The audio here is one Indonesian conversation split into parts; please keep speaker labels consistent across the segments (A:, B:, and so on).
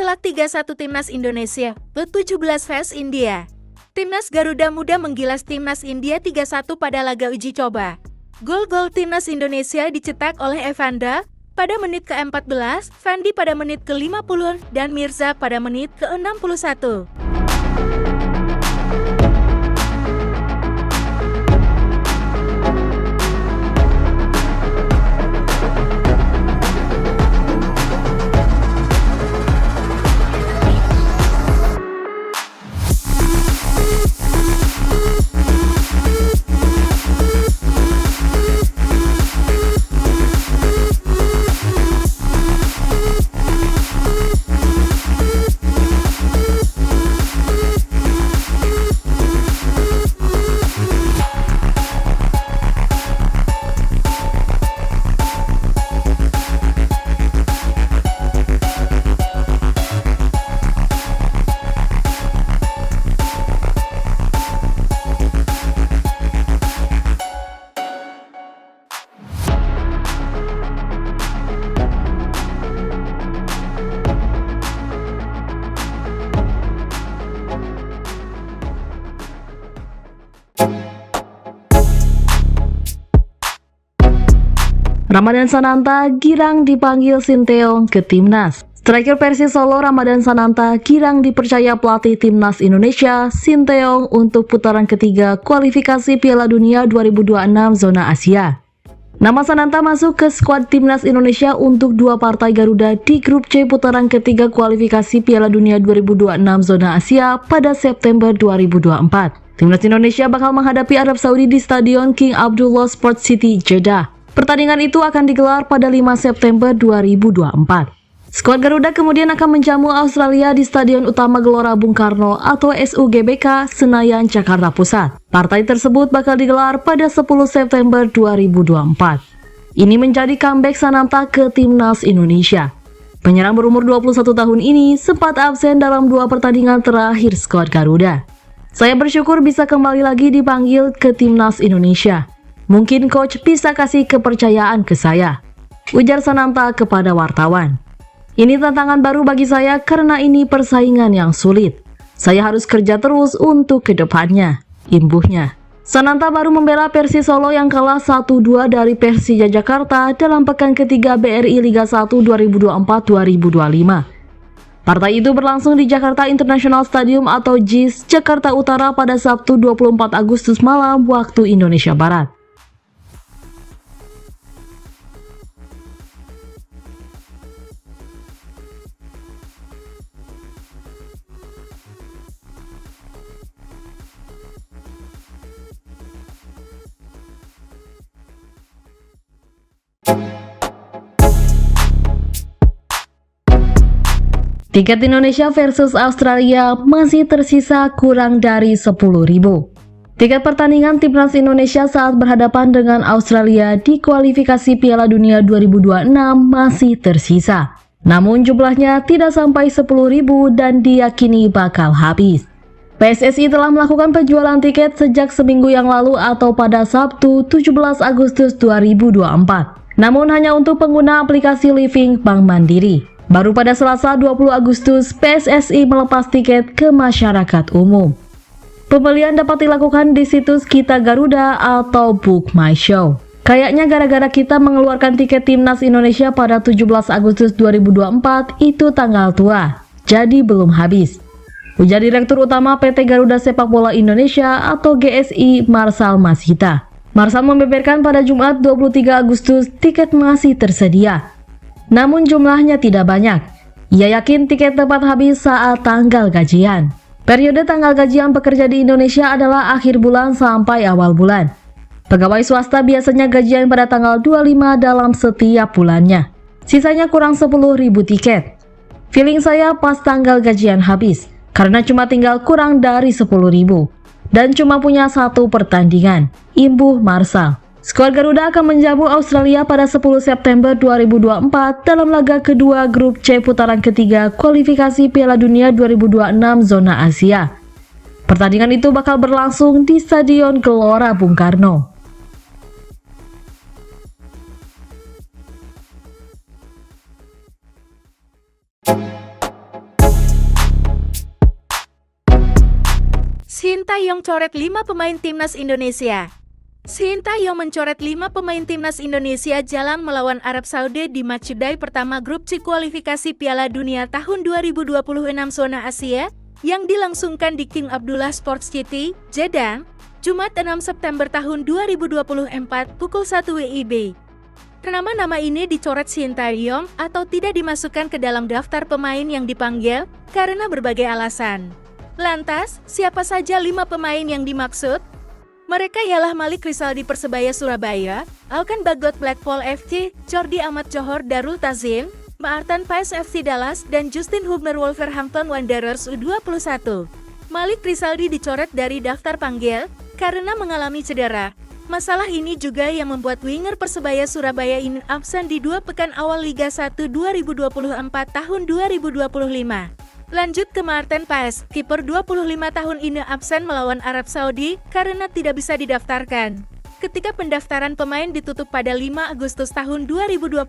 A: telak 3-1 Timnas Indonesia, U17 vs India. Timnas Garuda Muda menggilas Timnas India 3-1 pada laga uji coba. Gol-gol Timnas Indonesia dicetak oleh Evander pada menit ke-14, Fandi pada menit ke-50, dan Mirza pada menit ke-61.
B: Ramadan Sananta girang dipanggil Sinteyong ke Timnas. Striker Persis Solo Ramadan Sananta girang dipercaya pelatih Timnas Indonesia Sinteyong untuk putaran ketiga kualifikasi Piala Dunia 2026 zona Asia. Nama Sananta masuk ke skuad Timnas Indonesia untuk dua partai Garuda di grup C putaran ketiga kualifikasi Piala Dunia 2026 zona Asia pada September 2024. Timnas Indonesia bakal menghadapi Arab Saudi di Stadion King Abdullah Sports City, Jeddah. Pertandingan itu akan digelar pada 5 September 2024. Skuad Garuda kemudian akan menjamu Australia di Stadion Utama Gelora Bung Karno atau SUGBK Senayan, Jakarta Pusat. Partai tersebut bakal digelar pada 10 September 2024. Ini menjadi comeback Sananta ke Timnas Indonesia. Penyerang berumur 21 tahun ini sempat absen dalam dua pertandingan terakhir skuad Garuda. Saya bersyukur bisa kembali lagi dipanggil ke Timnas Indonesia. Mungkin coach bisa kasih kepercayaan ke saya, ujar Sananta kepada wartawan. Ini tantangan baru bagi saya karena ini persaingan yang sulit. Saya harus kerja terus untuk kedepannya, imbuhnya. Sananta baru membela Persis Solo yang kalah 1-2 dari Persija Jakarta dalam pekan ketiga BRI Liga 1 2024-2025. Partai itu berlangsung di Jakarta International Stadium atau JIS, Jakarta Utara pada Sabtu 24 Agustus malam waktu Indonesia Barat. Tiket Indonesia versus Australia masih tersisa kurang dari 10.000. Tiket pertandingan Timnas Indonesia saat berhadapan dengan Australia di kualifikasi Piala Dunia 2026 masih tersisa. Namun jumlahnya tidak sampai 10.000 dan diyakini bakal habis. PSSI telah melakukan penjualan tiket sejak seminggu yang lalu atau pada Sabtu 17 Agustus 2024. Namun hanya untuk pengguna aplikasi Living Bank Mandiri. Baru pada Selasa 20 Agustus, PSSI melepas tiket ke masyarakat umum. Pembelian dapat dilakukan di situs Kita Garuda atau Book My Show. Kayaknya gara-gara kita mengeluarkan tiket Timnas Indonesia pada 17 Agustus 2024 itu tanggal tua, jadi belum habis. Ujar Direktur Utama PT Garuda Sepak Bola Indonesia atau GSI Marsal Masita. Marsal membeberkan pada Jumat 23 Agustus tiket masih tersedia. Namun jumlahnya tidak banyak. Ia yakin tiket dapat habis saat tanggal gajian. Periode tanggal gajian pekerja di Indonesia adalah akhir bulan sampai awal bulan. Pegawai swasta biasanya gajian pada tanggal 25 dalam setiap bulannya. Sisanya kurang 10.000 tiket. Feeling saya pas tanggal gajian habis, karena cuma tinggal kurang dari 10.000. Dan cuma punya satu pertandingan, imbuh Marsal. Skuad Garuda akan menjamu Australia pada 10 September 2024 dalam laga kedua grup C putaran ketiga kualifikasi Piala Dunia 2026 zona Asia. Pertandingan itu bakal berlangsung di Stadion Gelora Bung Karno.
A: Tae-yong coret 5 pemain timnas Indonesia. Shin Tae-yong mencoret 5 pemain timnas Indonesia jalan melawan Arab Saudi di matchday pertama grup C kualifikasi Piala Dunia tahun 2026 zona Asia yang dilangsungkan di King Abdullah Sports City, Jeddah, Jumat 6 September tahun 2024 pukul 1 WIB. Nama-nama ini dicoret Shin Tae-yong atau tidak dimasukkan ke dalam daftar pemain yang dipanggil karena berbagai alasan. Lantas, siapa saja 5 pemain yang dimaksud? Mereka ialah Malik Rizaldi Persebaya Surabaya, Alkan Bagot Blackpool FC, Jordi Amat Johor Darul Tazim, Maarten Paes FC Dallas, dan Justin Hubner Wolverhampton Wanderers U21. Malik Rizaldi dicoret dari daftar panggil karena mengalami cedera. Masalah ini juga yang membuat winger Persebaya Surabaya ini absen di 2 pekan awal Liga 1 2024 tahun 2025. Lanjut ke Maarten Paes, kiper 25 tahun ini absen melawan Arab Saudi karena tidak bisa didaftarkan. Ketika pendaftaran pemain ditutup pada 5 Agustus tahun 2024,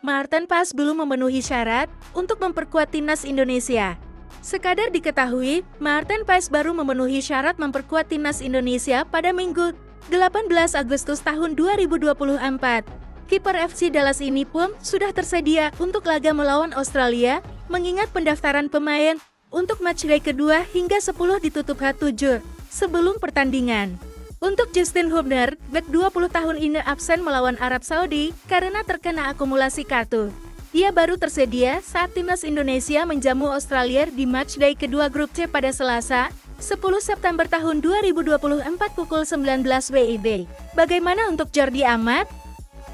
A: Maarten Paes belum memenuhi syarat untuk memperkuat timnas Indonesia. Sekadar diketahui, Maarten Paes baru memenuhi syarat memperkuat timnas Indonesia pada Minggu 18 Agustus tahun 2024. Kiper FC Dallas ini pun sudah tersedia untuk laga melawan Australia, mengingat pendaftaran pemain untuk matchday kedua hingga 10 ditutup H7 sebelum pertandingan. Untuk Justin Hubner, bek 20 tahun ini absen melawan Arab Saudi karena terkena akumulasi kartu. Ia baru tersedia saat timnas Indonesia menjamu Australia di matchday kedua grup C pada Selasa, 10 September tahun 2024 pukul 19 WIB. Bagaimana untuk Jordi Amat?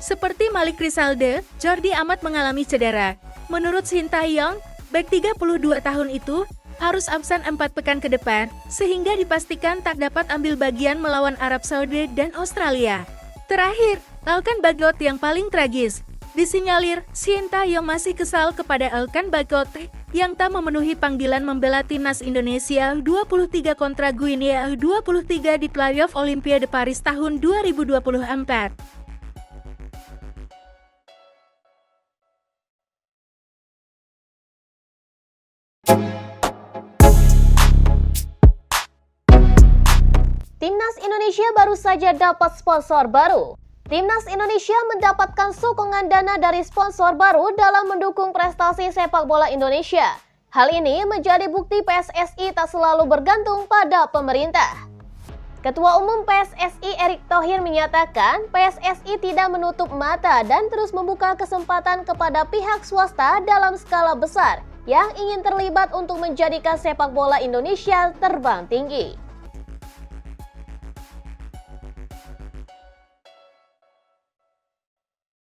A: Seperti Malik Rizaldi, Jordi Amat mengalami cedera. Menurut Shin Tae-yong, bek 32 tahun itu harus absen 4 pekan ke depan, sehingga dipastikan tak dapat ambil bagian melawan Arab Saudi dan Australia. Terakhir, Alkan Bagot yang paling tragis. Disinyalir, Shin Tae-yong masih kesal kepada Alkan Bagot yang tak memenuhi panggilan membela timnas Indonesia U23 kontra Guinea U23 di playoff Olimpiade Paris tahun 2024.
C: Timnas Indonesia baru saja dapat sponsor baru. Timnas Indonesia mendapatkan sokongan dana dari sponsor baru dalam mendukung prestasi sepak bola Indonesia. Hal ini menjadi bukti PSSI tak selalu bergantung pada pemerintah. Ketua Umum PSSI Erick Thohir menyatakan PSSI tidak menutup mata dan terus membuka kesempatan kepada pihak swasta dalam skala besar yang ingin terlibat untuk menjadikan sepak bola Indonesia terbang tinggi.